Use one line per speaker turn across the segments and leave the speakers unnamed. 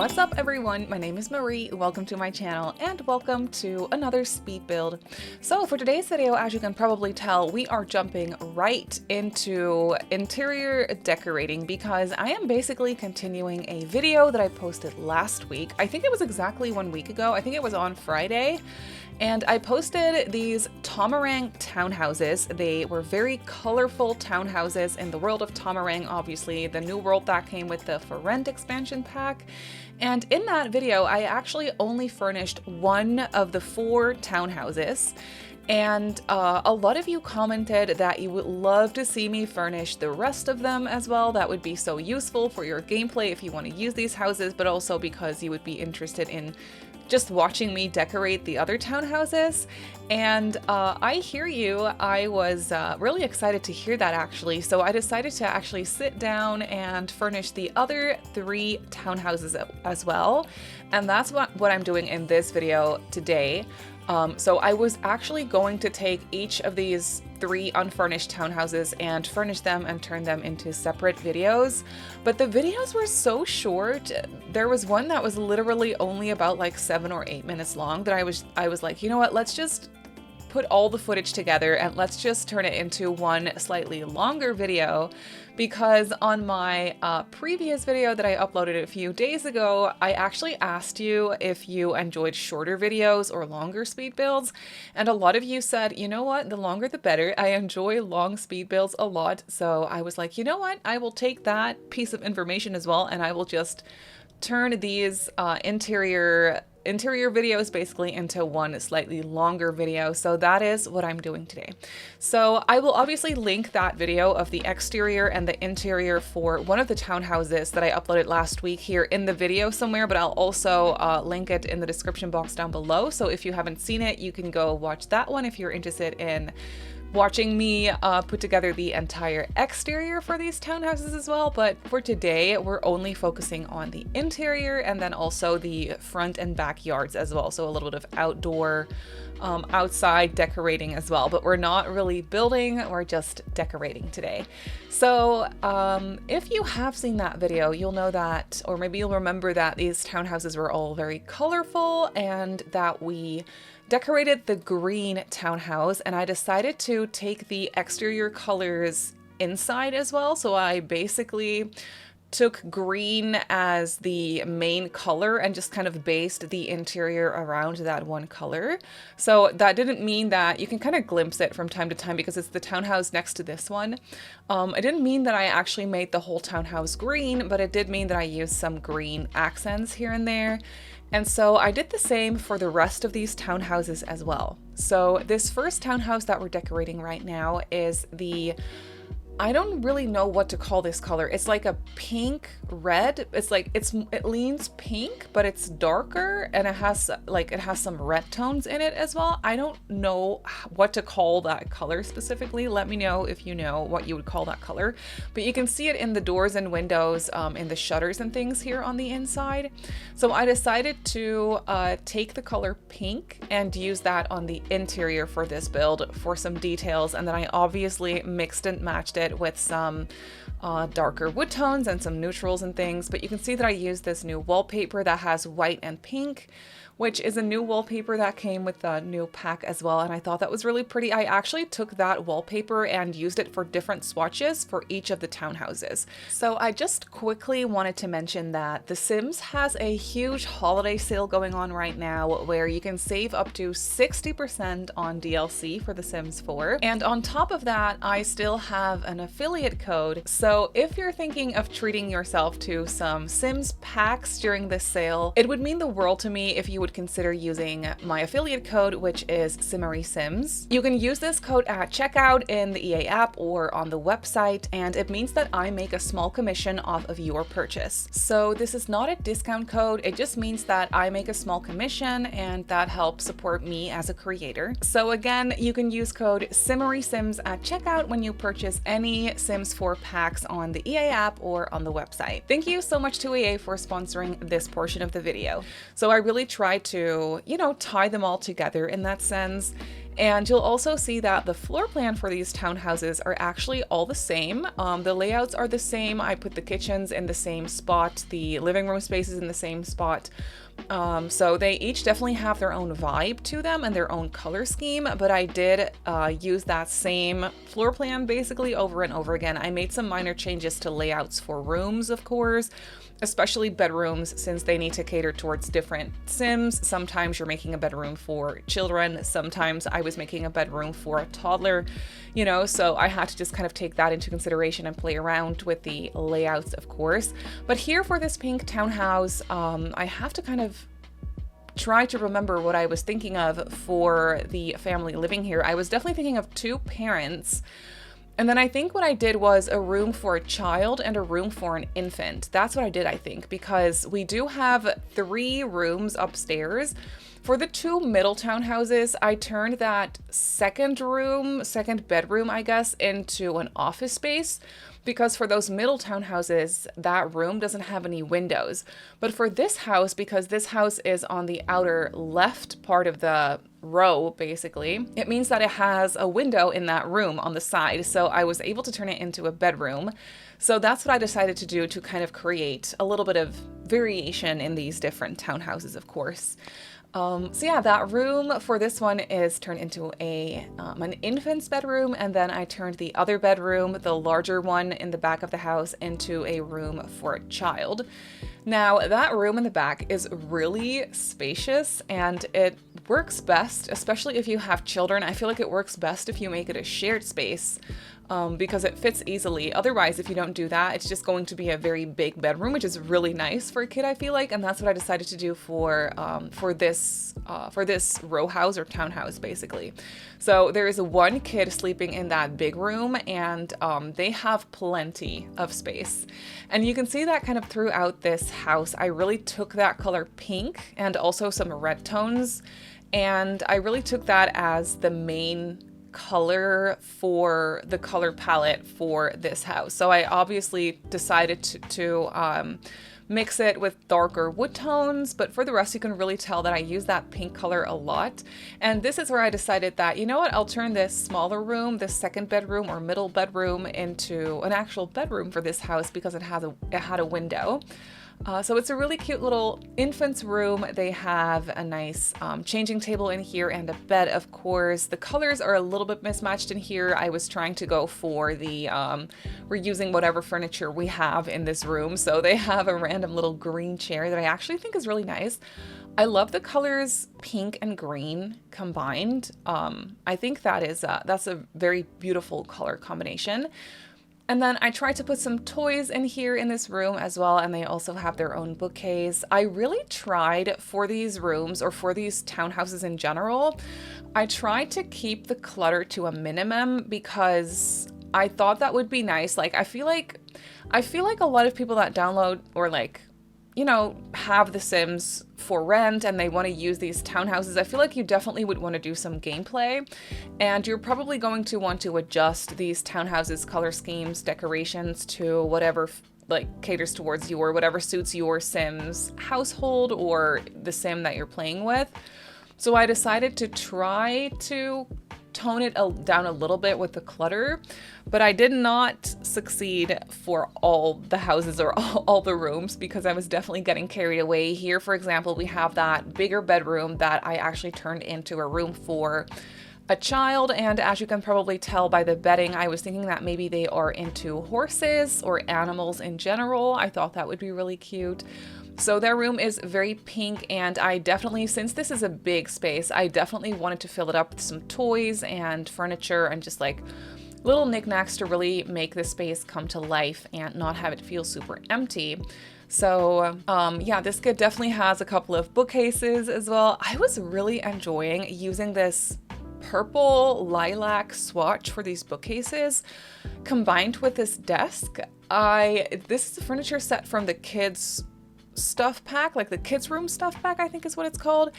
What's up everyone, my name is Marie, welcome to my channel and welcome to another speed build. So for today's video, as you can probably tell, we are jumping right into interior decorating because I am basically continuing a video that I posted last week. I think it was exactly 1 week ago, I think it was on Friday. And I posted these Tomarang townhouses. They were very colorful townhouses in the world of Tomarang, obviously, the new world that came with the For Rent expansion pack. And in that video, I actually only furnished one of the 4 townhouses. And a lot of you commented that you would love to see me furnish the rest of them as well. That would be so useful for your gameplay if you want to use these houses, but also because you would be interested in just watching me decorate the other townhouses. And I hear you. I was really excited to hear that actually. So I decided to actually sit down and furnish the other 3 townhouses as well. And that's what I'm doing in this video today. So I was actually going to take each of these 3 unfurnished townhouses and furnish them and turn them into separate videos, but the videos were so short. There was one that was literally only about like 7 or 8 minutes long that I was like, you know what, let's just put all the footage together and let's just turn it into one slightly longer video, because on my previous video that I uploaded a few days ago, I actually asked you if you enjoyed shorter videos or longer speed builds, and a lot of you said, you know what, the longer the better. I enjoy long speed builds a lot, so I was like, you know what, I will take that piece of information as well, and I will just turn these interior videos basically into one slightly longer video. So that is what I'm doing today. So I will obviously link that video of the exterior and the interior for one of the townhouses that I uploaded last week here in the video somewhere, but I'll also link it in the description box down below. So if you haven't seen it, you can go watch that one if you're interested in watching me put together the entire exterior for these townhouses as well. But for today, we're only focusing on the interior and then also the front and backyards as well. So a little bit of outdoor, outside decorating as well, but we're not really building, we're just decorating today. So if you have seen that video, you'll know that, or maybe you'll remember that these townhouses were all very colorful and that we decorated the green townhouse, and I decided to take the exterior colors inside as well. So I basically took green as the main color and just kind of based the interior around that one color. So that didn't mean that you can kind of glimpse it from time to time because it's the townhouse next to this one. It didn't mean that I actually made the whole townhouse green, but it did mean that I used some green accents here and there. And so I did the same for the rest of these townhouses as well. So this first townhouse that we're decorating right now is I don't really know what to call this color. It's like a pink red. It's like it leans pink, but it's darker and it has some red tones in it as well. I don't know what to call that color specifically. Let me know if you know what you would call that color. But you can see it in the doors and windows, in the shutters and things here on the inside. So I decided to take the color pink and use that on the interior for this build for some details, and then I obviously mixed and matched it with some darker wood tones and some neutrals and things. But you can see that I used this new wallpaper that has white and pink, which is a new wallpaper that came with the new pack as well, and I thought that was really pretty. I actually took that wallpaper and used it for different swatches for each of the townhouses. So I just quickly wanted to mention that The Sims has a huge holiday sale going on right now where you can save up to 60% on DLC for The Sims 4. And on top of that, I still have an affiliate code. So if you're thinking of treating yourself to some Sims packs during this sale, it would mean the world to me if you would consider using my affiliate code, which is Simmary Sims. You can use this code at checkout in the EA app or on the website, and it means that I make a small commission off of your purchase. So this is not a discount code, it just means that I make a small commission and that helps support me as a creator. So again, you can use code Simmary Sims at checkout when you purchase any Sims 4 packs on the EA app or on the website. Thank you so much to EA for sponsoring this portion of the video. So I really tried try to, you know, tie them all together in that sense. And you'll also see that the floor plan for these townhouses are actually all the same. The layouts are the same. I put the kitchens in the same spot, the living room spaces in the same spot. So they each definitely have their own vibe to them and their own color scheme, but I did use that same floor plan basically over and over again. I made some minor changes to layouts for rooms, of course, especially bedrooms, since they need to cater towards different Sims. Sometimes you're making a bedroom for children. Sometimes I was making a bedroom for a toddler, you know, so I had to just kind of take that into consideration and play around with the layouts, of course. But here for this pink townhouse, I have to kind of try to remember what I was thinking of for the family living here. I was definitely thinking of 2 parents. And then I think what I did was a room for a child and a room for an infant. That's what I did, I think, because we do have 3 rooms upstairs. For the 2 middle townhouses, I turned that second bedroom, I guess, into an office space, because for those middle townhouses, that room doesn't have any windows. But for this house, because this house is on the outer left part of the row, basically, it means that it has a window in that room on the side. So I was able to turn it into a bedroom. So that's what I decided to do to kind of create a little bit of variation in these different townhouses, of course. So yeah, that room for this one is turned into an infant's bedroom, and then I turned the other bedroom, the larger one in the back of the house, into a room for a child. Now, that room in the back is really spacious, and it works best, especially if you have children. I feel like it works best if you make it a shared space. Because it fits easily. Otherwise, if you don't do that, it's just going to be a very big bedroom, which is really nice for a kid, I feel like, and that's what I decided to do for this row house or townhouse, basically. So there is 1 kid sleeping in that big room, and they have plenty of space. And you can see that kind of throughout this house. I really took that color pink and also some red tones, and I really took that as the main color for the color palette for this house. So I obviously decided to mix it with darker wood tones, but for the rest you can really tell that I use that pink color a lot. And this is where I decided that, you know what, I'll turn this smaller room, this second bedroom or middle bedroom, into an actual bedroom for this house because it had a window. So it's a really cute little infant's room. They have a nice changing table in here and a bed, of course. The colors are a little bit mismatched in here. I was trying to go for the, we're using whatever furniture we have in this room. So they have a random little green chair that I actually think is really nice. I love the colors pink and green combined. I think that's a very beautiful color combination. And then I tried to put some toys in here in this room as well, and they also have their own bookcase. I really tried for these rooms, or for these townhouses in general, I tried to keep the clutter to a minimum because I thought that would be nice. Like, I feel like a lot of people that download or like, you know, have The Sims for rent and they want to use these townhouses, I feel like you definitely would want to do some gameplay, and you're probably going to want to adjust these townhouses, color schemes, decorations to whatever like caters towards you or whatever suits your Sims household or the Sim that you're playing with. So I decided to try to tone it down a little bit with the clutter, but I did not succeed for all the houses or all the rooms because I was definitely getting carried away. Here, for example, we have that bigger bedroom that I actually turned into a room for a child, and as you can probably tell by the bedding, I was thinking that maybe they are into horses or animals in general. I thought that would be really cute. So their room is very pink, and I definitely, since this is a big space, I definitely wanted to fill it up with some toys and furniture and just like little knickknacks to really make the space come to life and not have it feel super empty. So yeah, this kit definitely has a couple of bookcases as well. I was really enjoying using this purple lilac swatch for these bookcases combined with this desk. This is a furniture set from the kids stuff pack, like the kids room stuff pack, I think is what it's called,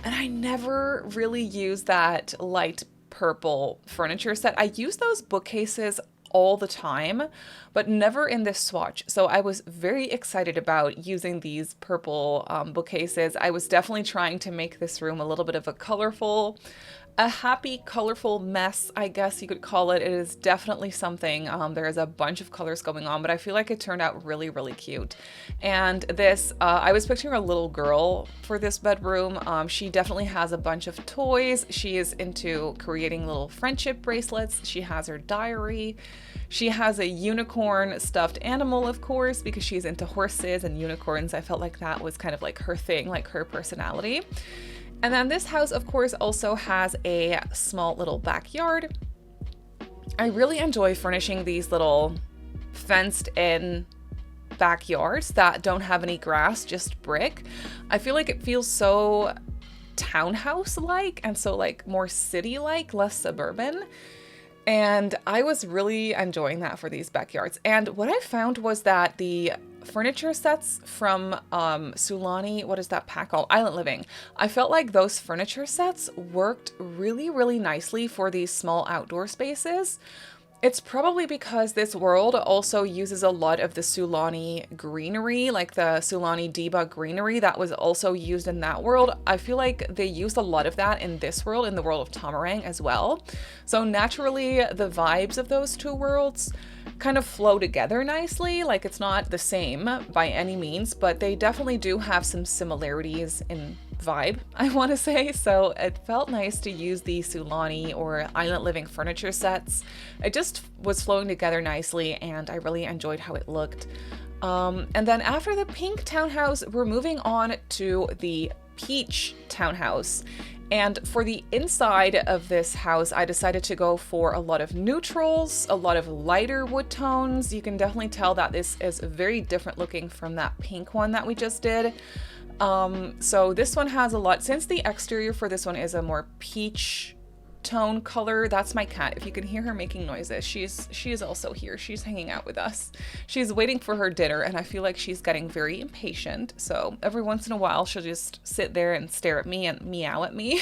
and I never really used that light purple furniture set. I use those bookcases all the time, but never in this swatch. So I was very excited about using these purple bookcases. I was definitely trying to make this room a little bit of a happy, colorful mess, I guess you could call it. It is definitely something. There is a bunch of colors going on, but I feel like it turned out really, really cute. And this, I was picturing a little girl for this bedroom. She definitely has a bunch of toys. She is into creating little friendship bracelets. She has her diary. She has a unicorn stuffed animal, of course, because she's into horses and unicorns. I felt like that was kind of like her thing, like her personality. And then this house, of course, also has a small little backyard. I really enjoy furnishing these little fenced-in backyards that don't have any grass, just brick. I feel like it feels so townhouse-like and so like more city-like, less suburban. And I was really enjoying that for these backyards. And what I found was that the furniture sets from Sulani, what is that pack called? Island Living. I felt like those furniture sets worked really, really nicely for these small outdoor spaces. It's probably because this world also uses a lot of the Sulani greenery, like the Sulani Diba greenery that was also used in that world. I feel like they used a lot of that in this world, in the world of Tomarang as well. So naturally, the vibes of those two worlds kind of flow together nicely. Like, it's not the same by any means, but they definitely do have some similarities in vibe, I want to say. So it felt nice to use the Sulani or Island Living furniture sets. It just was flowing together nicely, and I really enjoyed how it looked. And then after the pink townhouse, we're moving on to the peach townhouse. And for the inside of this house, I decided to go for a lot of neutrals, a lot of lighter wood tones. You can definitely tell that this is very different looking from that pink one that we just did. So this one has a lot, since the exterior for this one is a more peach tone color. That's my cat. If you can hear her making noises, she is also here. She's hanging out with us. She's waiting for her dinner, and I feel like she's getting very impatient. So every once in a while, she'll just sit there and stare at me and meow at me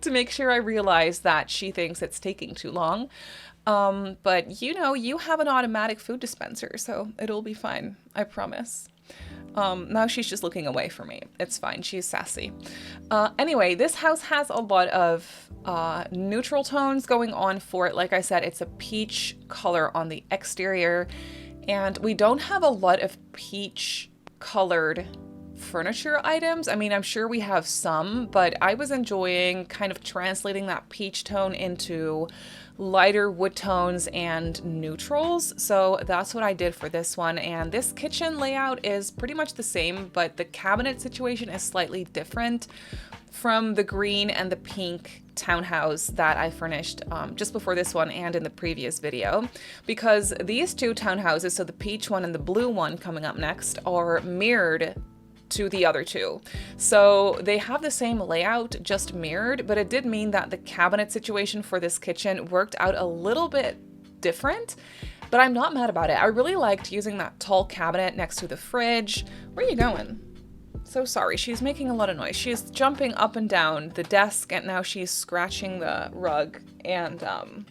to make sure I realize that she thinks it's taking too long. But you know, you have an automatic food dispenser, so it'll be fine. I promise. Now she's just looking away from me. It's fine. She's sassy. Anyway, this house has a lot of neutral tones going on for it. Like I said, it's a peach color on the exterior, and we don't have a lot of peach colored furniture items. I mean, I'm sure we have some, but I was enjoying kind of translating that peach tone into lighter wood tones and neutrals. So that's what I did for this one. And this kitchen layout is pretty much the same, but the cabinet situation is slightly different from the green and the pink townhouse that I furnished just before this one and in the previous video, because these two townhouses, so the peach one and the blue one coming up next, are mirrored to the other two. So they have the same layout, just mirrored, but it did mean that the cabinet situation for this kitchen worked out a little bit different, but I'm not mad about it. I really liked using that tall cabinet next to the fridge. Where are you going? So sorry, she's making a lot of noise. She's jumping up and down the desk, and now she's scratching the rug, and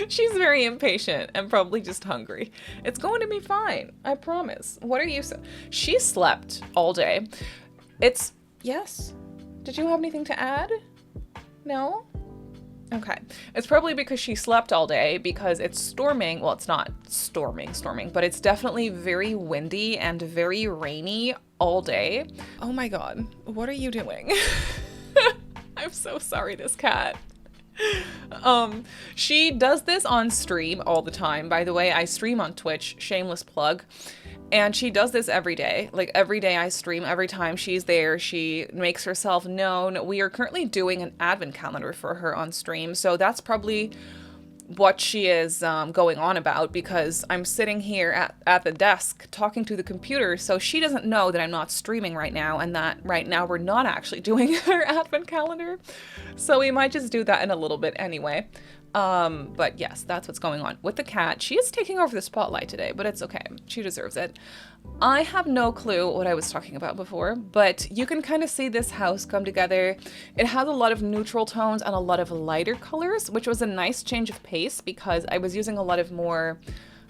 she's very impatient and probably just hungry. It's going to be fine, I promise. What are you She slept all day. Yes. Did you have anything to add? No? Okay. It's probably because she slept all day, because it's storming. Well, it's not storming, but it's definitely very windy and very rainy all day. Oh my God. What are you doing? I'm so sorry, this cat. She does this on stream all the time. By the way, I stream on Twitch, shameless plug. And she does this every day. Like, every day I stream, every time she's there, she makes herself known. We are currently doing an advent calendar for her on stream, so that's probably what she is going on about, because I'm sitting here at the desk talking to the computer, so she doesn't know that I'm not streaming right now, and that right now we're not actually doing her advent calendar. So we might just do that in a little bit anyway. But yes, that's what's going on with the cat. She is taking over the spotlight today, but it's okay. She deserves it. I have no clue what I was talking about before, but you can kind of see this house come together. It has a lot of neutral tones and a lot of lighter colors, which was a nice change of pace because I was using a lot of more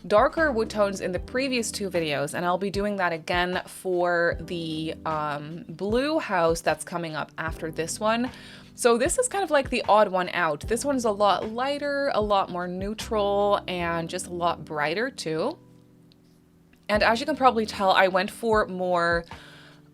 darker wood tones in the previous two videos, and I'll be doing that again for the blue house that's coming up after this one. So this is kind of like the odd one out. This one's a lot lighter, a lot more neutral, and just a lot brighter too. And as you can probably tell, I went for more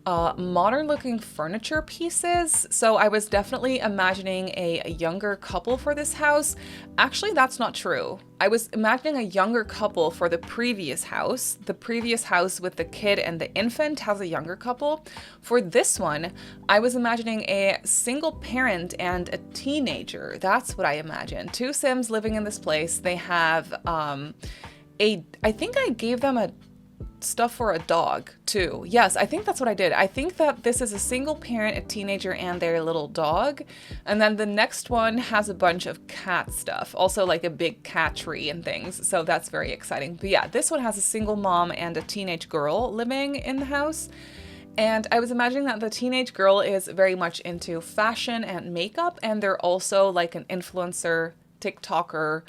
modern looking furniture pieces. So I was definitely imagining a younger couple for this house. Actually, that's not true. I was imagining a younger couple for the previous house. The previous house with the kid and the infant has a younger couple. For this one, I was imagining a single parent and a teenager. That's what I imagined. Two Sims living in this place. They have I think I gave them a stuff for a dog too. Yes, I think that's what I did. I think that this is a single parent, a teenager, and their little dog. And then the next one has a bunch of cat stuff, also like a big cat tree and things. So that's very exciting. But yeah, this one has a single mom and a teenage girl living in the house. And I was imagining that the teenage girl is very much into fashion and makeup, and they're also like an influencer, TikToker,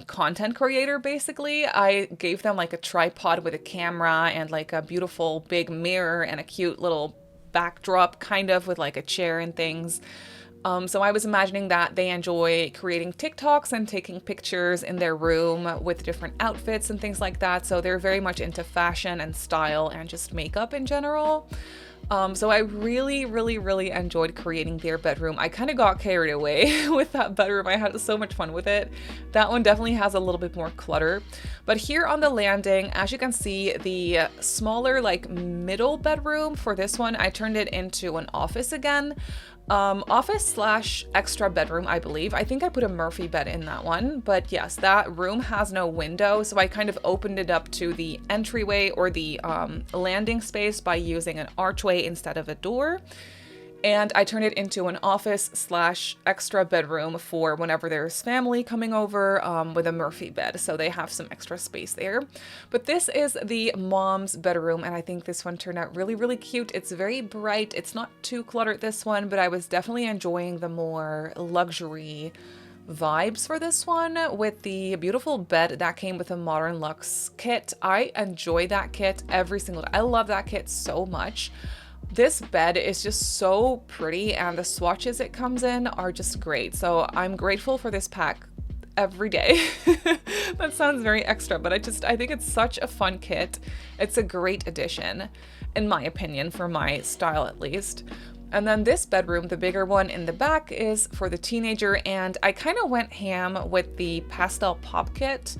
content creator. Basically, I gave them like a tripod with a camera and like a beautiful big mirror and a cute little backdrop kind of with like a chair and things. So I was imagining that they enjoy creating TikToks and taking pictures in their room with different outfits and things like that. So they're very much into fashion and style and just makeup in general. So I really, really, really enjoyed creating their bedroom. I kind of got carried away with that bedroom. I had so much fun with it. That one definitely has a little bit more clutter. But here on the landing, as you can see, the smaller like middle bedroom for this one, I turned it into an office again. Office slash extra bedroom, I believe. I think I put a Murphy bed in that one, but yes, that room has no window, so I kind of opened it up to the entryway or the landing space by using an archway instead of a door. And I turned it into an office slash extra bedroom for whenever there's family coming over with a Murphy bed. So they have some extra space there. But this is the mom's bedroom, and I think this one turned out really, really cute. It's very bright. It's not too cluttered, this one, but I was definitely enjoying the more luxury vibes for this one with the beautiful bed that came with a Modern Luxe kit. I enjoy that kit every single day. I love that kit so much. This bed is just so pretty, and the swatches it comes in are just great. So I'm grateful for this pack every day. That sounds very extra, but I think it's such a fun kit. It's a great addition, in my opinion, for my style at least. And then this bedroom, the bigger one in the back, is for the teenager, and I kind of went ham with the pastel pop kit.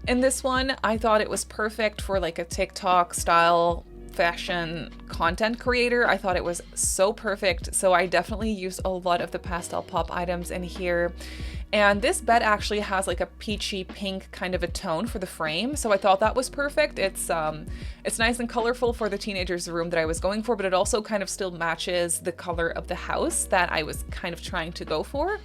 In this one, I thought it was perfect for like a TikTok style fashion content creator. I thought it was so perfect. So I definitely used a lot of the pastel pop items in here. And this bed actually has like a peachy pink kind of a tone for the frame. So I thought that was perfect. It's nice and colorful for the teenager's room that I was going for, but it also kind of still matches the color of the house that I was kind of trying to go for.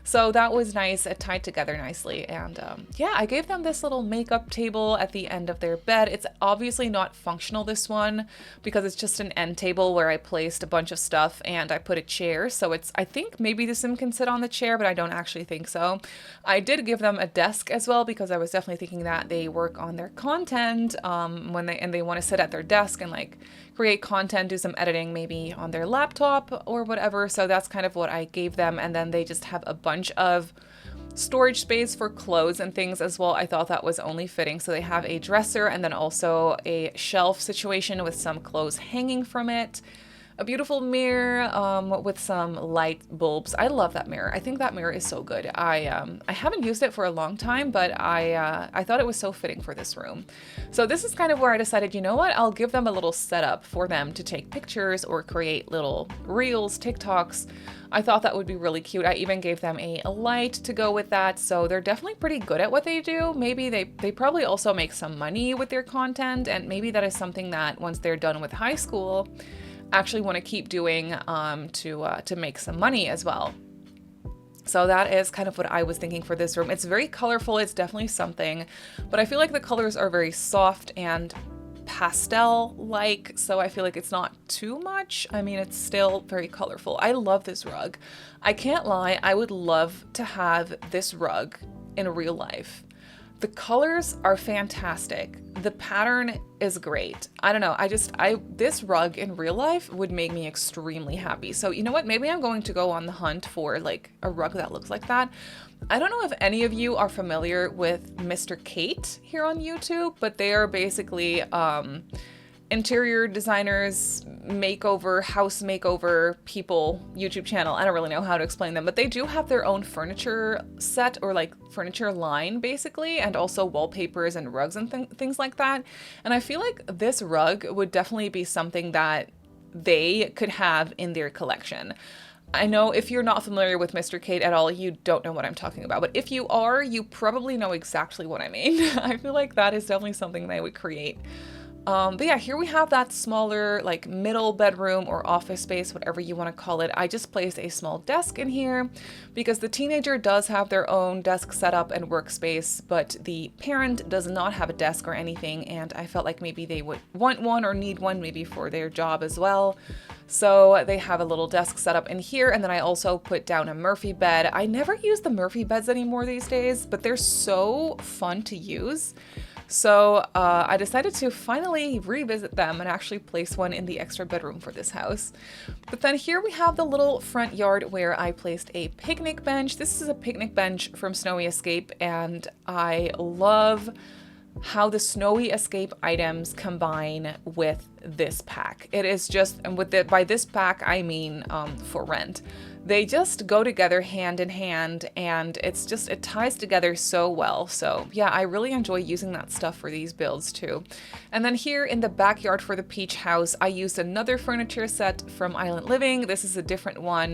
So that was nice. It tied together nicely. And yeah, I gave them this little makeup table at the end of their bed. It's obviously not functional, this one, because it's just an end table where I placed a bunch of stuff and I put a chair. So I think maybe the Sim can sit on the chair, but I don't actually think so. I did give them a desk as well, because I was definitely thinking that they work on their content when they want to sit at their desk and like create content, do some editing maybe on their laptop or whatever. So that's kind of what I gave them. And then they just have a bunch of storage space for clothes and things as well. I thought that was only fitting. So they have a dresser and then also a shelf situation with some clothes hanging from it. A beautiful mirror with some light bulbs. I love that mirror. I think that mirror is so good. I haven't used it for a long time, but I thought it was so fitting for this room. So this is kind of where I decided, you know what, I'll give them a little setup for them to take pictures or create little reels, TikToks. I thought that would be really cute. I even gave them a light to go with that. So they're definitely pretty good at what they do. Maybe they probably also make some money with their content, and maybe that is something that once they're done with high school, actually want to keep doing to make some money as well. So that is kind of what I was thinking for this room. It's very colorful. It's definitely something, but I feel like the colors are very soft and pastel-like, so I feel like it's not too much. I mean, it's still very colorful. I love this rug. I can't lie, I would love to have this rug in real life. The colors are fantastic. The pattern is great. I don't know, this rug in real life would make me extremely happy. So you know what, maybe I'm going to go on the hunt for like a rug that looks like that. I don't know if any of you are familiar with Mr. Kate here on YouTube, but they are basically interior designers, house makeover people YouTube channel. I don't really know how to explain them, but they do have their own furniture set or like furniture line basically, and also wallpapers and rugs and things like that. And I feel like this rug would definitely be something that they could have in their collection. I know if you're not familiar with Mr. Kate at all, you don't know what I'm talking about, but if you are, you probably know exactly what I mean. I feel like that is definitely something they would create. But yeah, here we have that smaller, like middle bedroom or office space, whatever you want to call it. I just placed a small desk in here because the teenager does have their own desk setup and workspace, but the parent does not have a desk or anything. And I felt like maybe they would want one or need one maybe for their job as well. So they have a little desk set up in here. And then I also put down a Murphy bed. I never use the Murphy beds anymore these days, but they're so fun to use. So I decided to finally revisit them and actually place one in the extra bedroom for this house. But then here we have the little front yard where I placed a picnic bench. This is a picnic bench from Snowy Escape, and I love how the Snowy Escape items combine with this pack. It is just, and by this pack I mean for rent. They just go together hand in hand, and it ties together so well. So yeah, I really enjoy using that stuff for these builds too. And then here in the backyard for the peach house, I used another furniture set from Island Living. This is a different one,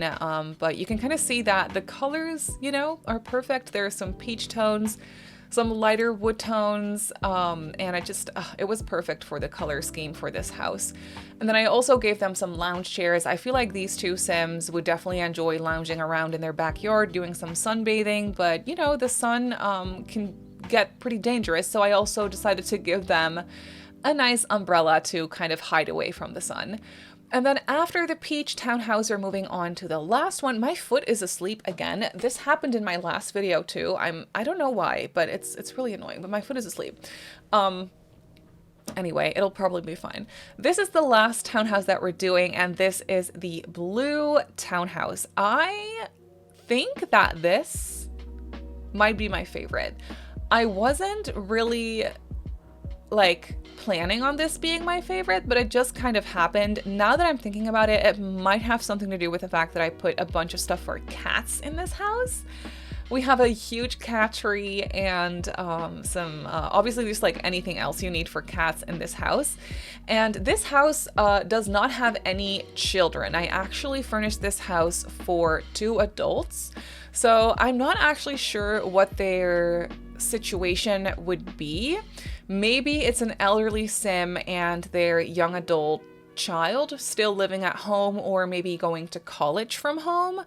but you can kind of see that the colors, you know, are perfect. There are some peach tones, some lighter wood tones, and it was perfect for the color scheme for this house. And then I also gave them some lounge chairs. I feel like these two Sims would definitely enjoy lounging around in their backyard, doing some sunbathing, but you know, the sun can get pretty dangerous, so I also decided to give them a nice umbrella to kind of hide away from the sun. And then after the peach townhouse, we're moving on to the last one. My foot is asleep again. This happened in my last video too. I don't know why, but it's really annoying, but my foot is asleep. Anyway, it'll probably be fine. This is the last townhouse that we're doing, and this is the blue townhouse. I think that this might be my favorite. I wasn't really like planning on this being my favorite, but it just kind of happened. Now that I'm thinking about it, it might have something to do with the fact that I put a bunch of stuff for cats in this house. We have a huge cat tree and some, obviously just like anything else you need for cats in this house. And this house does not have any children. I actually furnished this house for 2 adults. So I'm not actually sure what their situation would be. Maybe it's an elderly sim and their young adult child still living at home, or maybe going to college from home,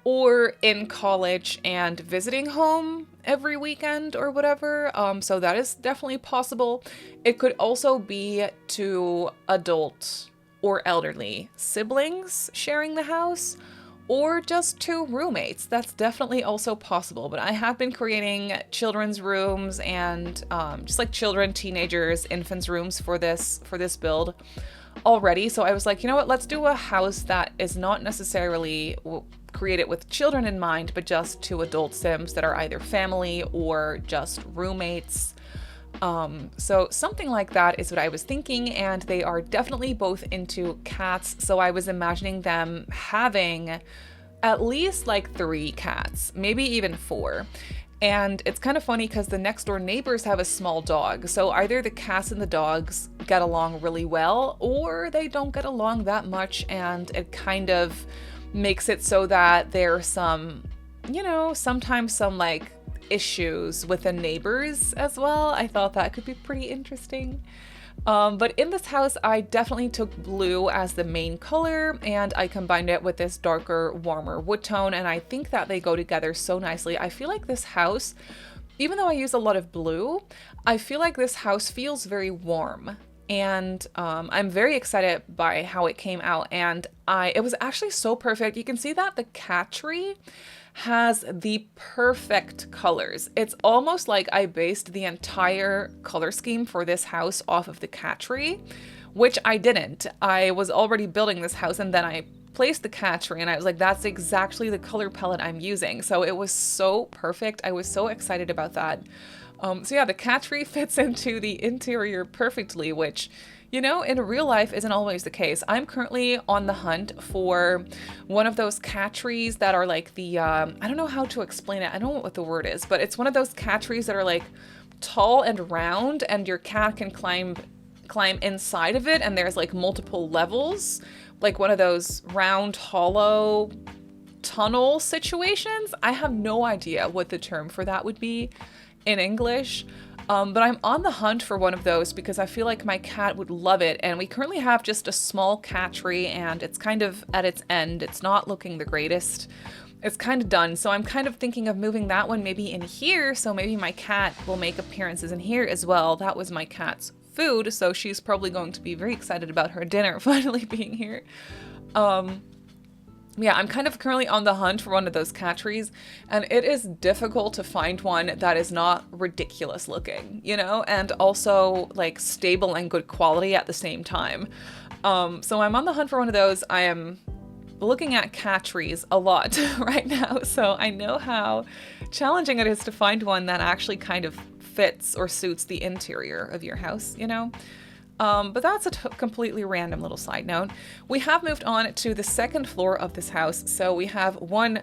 or in college and visiting home every weekend or whatever. So that is definitely possible. It could also be 2 adult or elderly siblings sharing the house, or just 2 roommates. That's definitely also possible. But I have been creating children's rooms and just like children, teenagers, infants rooms for this build already. So I was like, you know what, let's do a house that is not necessarily created with children in mind, but just 2 adult Sims that are either family or just roommates. So something like that is what I was thinking, and they are definitely both into cats, so I was imagining them having at least like 3 cats, maybe even 4. And it's kind of funny because the next door neighbors have a small dog, so either the cats and the dogs get along really well, or they don't get along that much, and it kind of makes it so that there's some, you know, sometimes some like issues with the neighbors as well. I thought that could be pretty interesting. But in this house, I definitely took blue as the main color and I combined it with this darker, warmer wood tone. And I think that they go together so nicely. I feel like this house, even though I use a lot of blue, I feel like this house feels very warm. And I'm very excited by how it came out. And it was actually so perfect. You can see that the cat tree has the perfect colors. It's almost like I based the entire color scheme for this house off of the cat tree, which I didn't. I was already building this house and then I placed the cat tree and I was like, that's exactly the color palette I'm using. So it was so perfect. I was so excited about that. So yeah, the cat tree fits into the interior perfectly, which, you know, in real life isn't always the case. I'm currently on the hunt for one of those cat trees that are like the, I don't know how to explain it. I don't know what the word is, but it's one of those cat trees that are like tall and round and your cat can climb inside of it and there's like multiple levels, like one of those round, hollow tunnel situations. I have no idea what the term for that would be in English. But I'm on the hunt for one of those because I feel like my cat would love it. And we currently have just a small cat tree and it's kind of at its end. It's not looking the greatest. It's kind of done. So I'm kind of thinking of moving that one maybe in here. So maybe my cat will make appearances in here as well. That was my cat's food. So she's probably going to be very excited about her dinner finally being here. Yeah, I'm kind of currently on the hunt for one of those cat trees, and it is difficult to find one that is not ridiculous looking, you know, and also like stable and good quality at the same time. So I'm on the hunt for one of those. I am looking at cat trees a lot right now, so I know how challenging it is to find one that actually kind of fits or suits the interior of your house, you know? But that's a completely random little side note. We have moved on to the second floor of this house. So we have one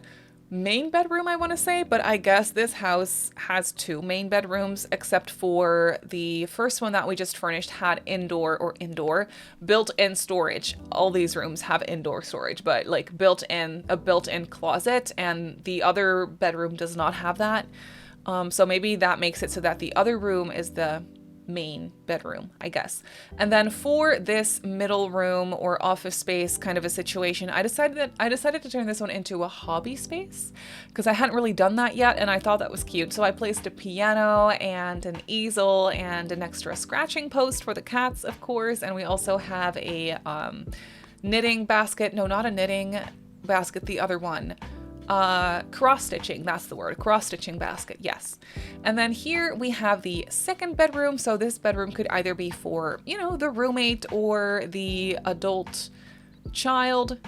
main bedroom, I want to say, but I guess this house has two main bedrooms, except for the first one that we just furnished had indoor built-in storage. All these rooms have indoor storage, but like a built-in closet, and the other bedroom does not have that. So maybe that makes it so that the other room is the main bedroom, I guess. And then for this middle room or office space kind of a situation, I decided to turn this one into a hobby space because I hadn't really done that yet and I thought that was cute. So I placed a piano and an easel and an extra scratching post for the cats, of course, and we also have a knitting basket. No, not a knitting basket, the other one. Cross-stitching, that's the word, cross-stitching basket, yes. And then here we have the second bedroom, so this bedroom could either be for, you know, the roommate or the adult child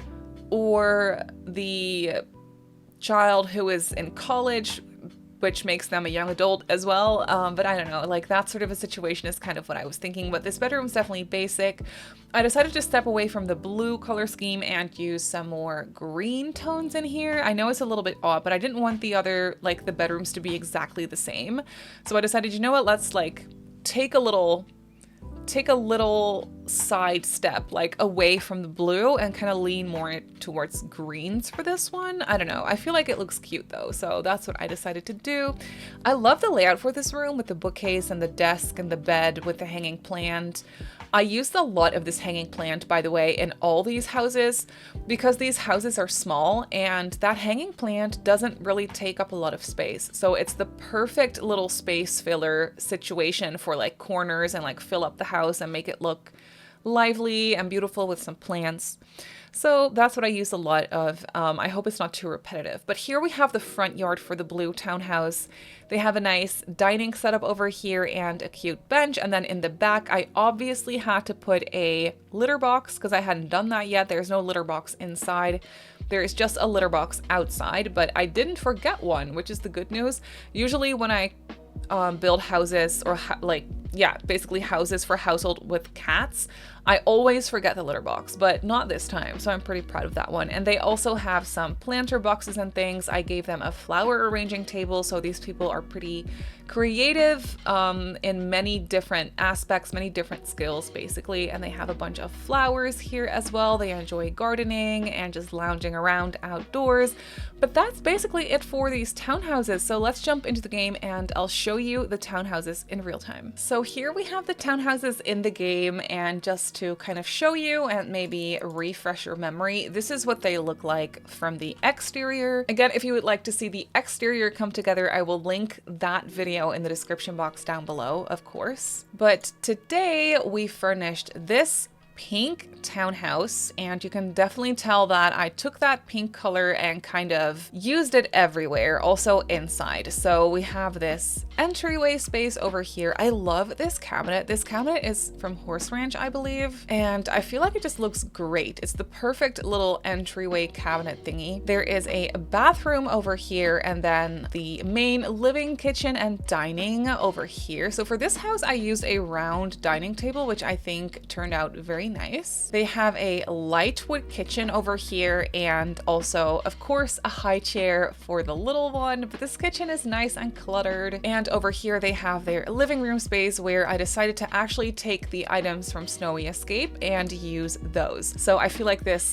or the child who is in college, which makes them a young adult as well. But I don't know, like that sort of a situation is kind of what I was thinking, but this bedroom is definitely basic. I decided to step away from the blue color scheme and use some more green tones in here. I know it's a little bit odd, but I didn't want the other, like the bedrooms to be exactly the same. So I decided, you know what, let's like take a little side step like away from the blue and kind of lean more towards greens for this one. I don't know. I feel like it looks cute though. So that's what I decided to do. I love the layout for this room with the bookcase and the desk and the bed with the hanging plant. I used a lot of this hanging plant, by the way, in all these houses because these houses are small and that hanging plant doesn't really take up a lot of space. So it's the perfect little space filler situation for like corners and like fill up the house and make it look lively and beautiful with some plants. So that's what I use a lot of. I hope it's not too repetitive. But here we have the front yard for the blue townhouse. They have a nice dining setup over here and a cute bench. And then in the back, I obviously had to put a litter box because I hadn't done that yet. There's no litter box inside. There is just a litter box outside, but I didn't forget one, which is the good news. Usually when I build houses or basically houses for household with cats, I always forget the litter box, but not this time, so I'm pretty proud of that one. And they also have some planter boxes and things. I gave them a flower arranging table, so these people are pretty creative in many different aspects, many different skills basically, and they have a bunch of flowers here as well. They enjoy gardening and just lounging around outdoors. But that's basically it for these townhouses, so let's jump into the game and I'll show you the townhouses in real time. So So here we have the townhouses in the game, and just to kind of show you and maybe refresh your memory, this is what they look like from the exterior. Again, if you would like to see the exterior come together, I will link that video in the description box down below, of course. But today we furnished this pink townhouse, and you can definitely tell that I took that pink color and kind of used it everywhere, also inside. So we have this entryway space over here. I love this cabinet. This cabinet is from Horse Ranch, I believe, and I feel like it just looks great. It's the perfect little entryway cabinet thingy. There is a bathroom over here, and then the main living, kitchen, and dining over here. So for this house, I used a round dining table, which I think turned out very nice. They have a light wood kitchen over here, and also, of course, a high chair for the little one, but this kitchen is nice and cluttered. And over here they have their living room space, where I decided to actually take the items from Snowy Escape and use those. So I feel like this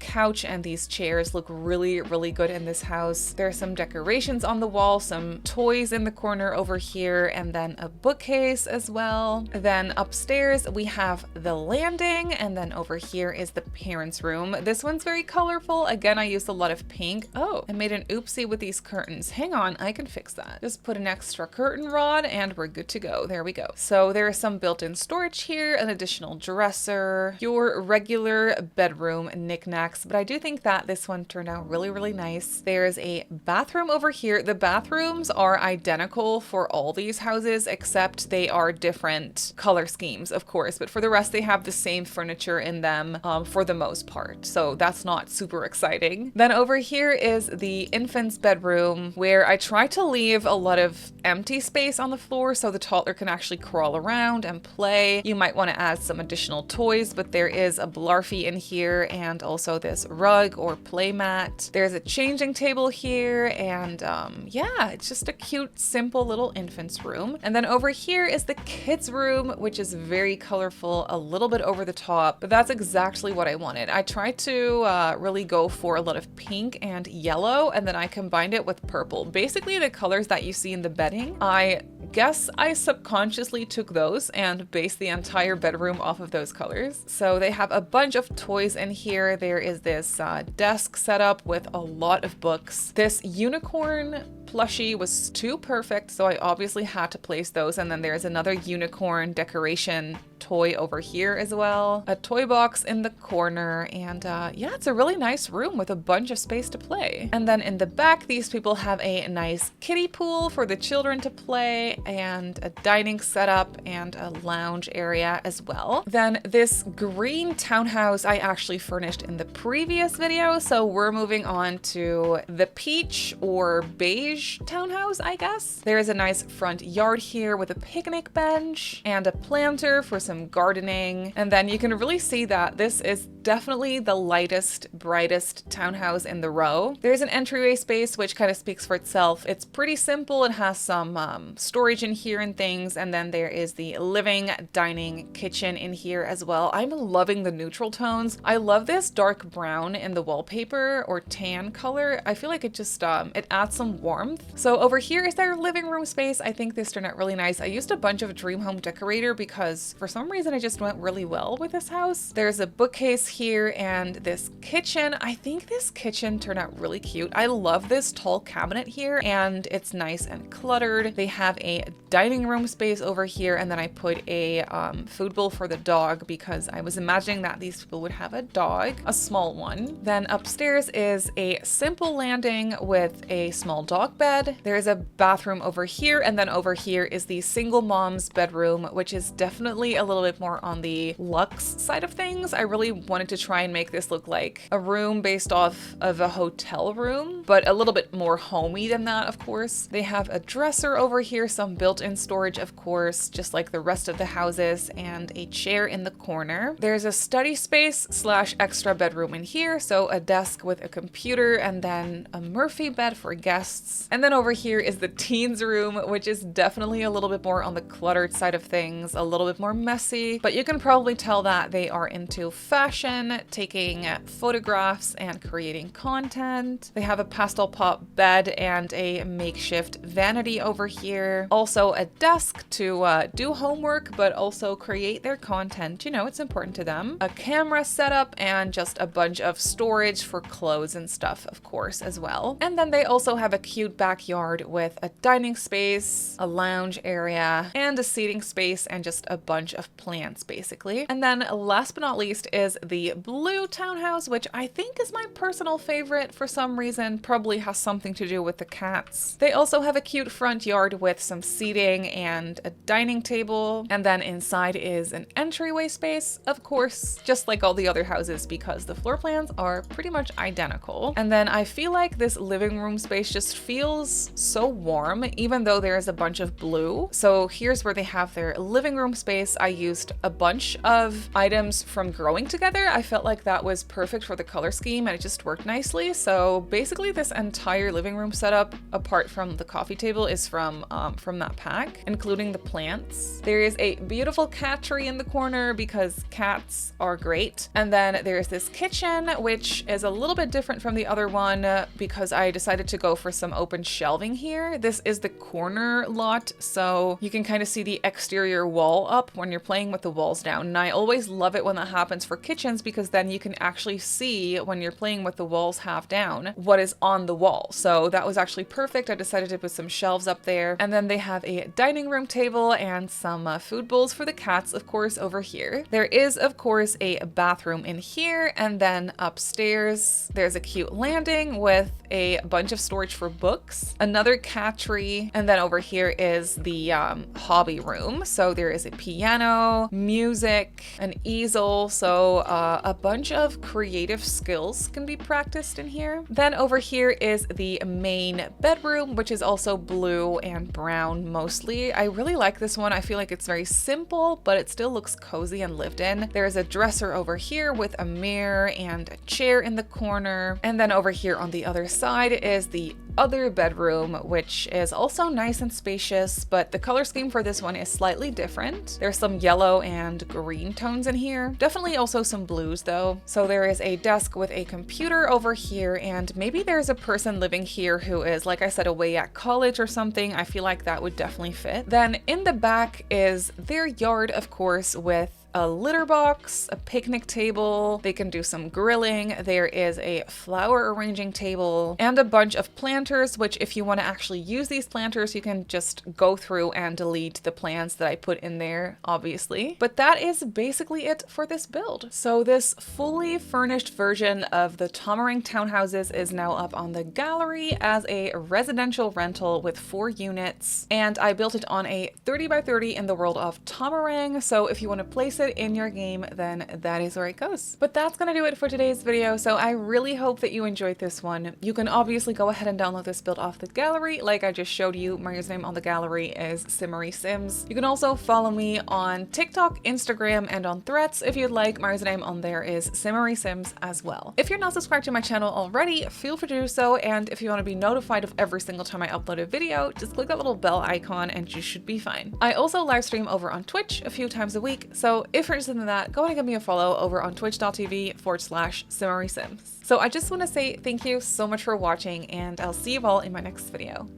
couch and these chairs look really, really good in this house. There are some decorations on the wall, some toys in the corner over here, and then a bookcase as well. Then upstairs we have the landing, and then over here is the parents' room. This one's very colorful. Again, I used a lot of pink. Oh, I made an oopsie with these curtains. Hang on, I can fix that. Just put an extra curtain rod and we're good to go. There we go. So there is some built-in storage here, an additional dresser, your regular bedroom knickknacks, but I do think that this one turned out really, really nice. There's a bathroom over here. The bathrooms are identical for all these houses, except they are different color schemes, of course, but for the rest they have the same furniture in them for the most part, so that's not super exciting. Then over here is the infant's bedroom, where I try to leave a lot of empty space on the floor so the toddler can actually crawl around and play. You might want to add some additional toys, but there is a Blarfy in here, and also this rug or play mat. There's a changing table here, and yeah, it's just a cute, simple little infant's room. And then over here is the kids' room, which is very colorful, a little bit over the top, but that's exactly what I wanted. I tried to really go for a lot of pink and yellow, and then I combined it with purple. Basically the colors that you see in the bedding, I guess I subconsciously took those and based the entire bedroom off of those colors. So they have a bunch of toys in here. There is this desk set up with a lot of books. This unicorn plushie was too perfect, so I obviously had to place those. And then there's another unicorn decoration toy over here as well, a toy box in the corner, and yeah, it's a really nice room with a bunch of space to play. And then in the back, these people have a nice kiddie pool for the children to play, and a dining setup and a lounge area as well. Then this green townhouse I actually furnished in the previous video, so we're moving on to the peach or beige townhouse, I guess. There is a nice front yard here with a picnic bench and a planter for some gardening. And then you can really see that this is definitely the lightest, brightest townhouse in the row. There's an entryway space which kind of speaks for itself. It's pretty simple. It has some storage in here and things. And then there is the living, dining, kitchen in here as well. I'm loving the neutral tones. I love this dark brown in the wallpaper, or tan color. I feel like it just, it adds some warmth. So over here is their living room space. I think this turned out really nice. I used a bunch of Dream Home Decorator because for some reason it just went really well with this house. There's a bookcase here and this kitchen. I think this kitchen turned out really cute. I love this tall cabinet here, and it's nice and cluttered. They have a dining room space over here, and then I put a food bowl for the dog because I was imagining that these people would have a dog, a small one. Then upstairs is a simple landing with a small dog bed. There's a bathroom over here, and then over here is the single mom's bedroom, which is definitely a little bit more on the luxe side of things. I really wanted to try and make this look like a room based off of a hotel room, but a little bit more homey than that, of course. They have a dresser over here, some built-in storage, of course, just like the rest of the houses, and a chair in the corner. There's a study space / extra bedroom in here, so a desk with a computer, and then a Murphy bed for guests. And then over here is the teens room, which is definitely a little bit more on the cluttered side of things, a little bit more messy, but you can probably tell that they are into fashion kitchen, taking photographs and creating content. They have a pastel pop bed and a makeshift vanity over here. Also a desk to do homework, but also create their content. You know, it's important to them. A camera setup and just a bunch of storage for clothes and stuff, of course, as well. And then they also have a cute backyard with a dining space, a lounge area, and a seating space, and just a bunch of plants, basically. And then last but not least is the blue townhouse, which I think is my personal favorite for some reason. Probably has something to do with the cats. They also have a cute front yard with some seating and a dining table. And then inside is an entryway space, of course, just like all the other houses, because the floor plans are pretty much identical. And then I feel like this living room space just feels so warm, even though there is a bunch of blue. So here's where they have their living room space. I used a bunch of items from Growing Together. I felt like that was perfect for the color scheme and it just worked nicely. So basically this entire living room setup, apart from the coffee table, is from that pack, including the plants. There is a beautiful cat tree in the corner because cats are great. And then there's this kitchen, which is a little bit different from the other one because I decided to go for some open shelving here. This is the corner lot, so you can kind of see the exterior wall up when you're playing with the walls down. And I always love it when that happens for kitchens because then you can actually see when you're playing with the walls half down what is on the wall. So that was actually perfect. I decided to put some shelves up there. And then they have a dining room table and some food bowls for the cats, of course, over here. There is, of course, a bathroom in here. And then upstairs, there's a cute landing with a bunch of storage for books, another cat tree, and then over here is the hobby room. So there is a piano, music, an easel, so a bunch of creative skills can be practiced in here. Then over here is the main bedroom, which is also blue and brown mostly. I really like this one. I feel like it's very simple, but it still looks cozy and lived in. There's a dresser over here with a mirror and a chair in the corner. And then over here on the other side is the other bedroom, which is also nice and spacious, but the color scheme for this one is slightly different. There's some yellow and green tones in here. Definitely also some blues though. So there is a desk with a computer over here, and maybe there's a person living here who is, like I said, away at college or something. I feel like that would definitely fit. Then in the back is their yard, of course, with a litter box, a picnic table. They can do some grilling. There is a flower arranging table and a bunch of planters, which if you want to actually use these planters, you can just go through and delete the plants that I put in there, obviously. But that is basically it for this build. So this fully furnished version of the Tomarang townhouses is now up on the gallery as a residential rental with 4 units. And I built it on a 30 by 30 in the world of Tomarang. So if you want to place it in your game, then that is where it goes. But that's gonna do it for today's video. So I really hope that you enjoyed this one. You can obviously go ahead and download this build off the gallery. Like I just showed you, my username on the gallery is Simmary Sims. You can also follow me on TikTok, Instagram, and on Threads if you'd like. My username on there is Simmary Sims as well. If you're not subscribed to my channel already, feel free to do so. And if you want to be notified of every single time I upload a video, just click that little bell icon and you should be fine. I also live stream over on Twitch a few times a week. So if you're interested in that, go ahead and give me a follow over on twitch.tv/SimmarySims. So I just want to say thank you so much for watching, and I'll see you all in my next video.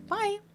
Bye!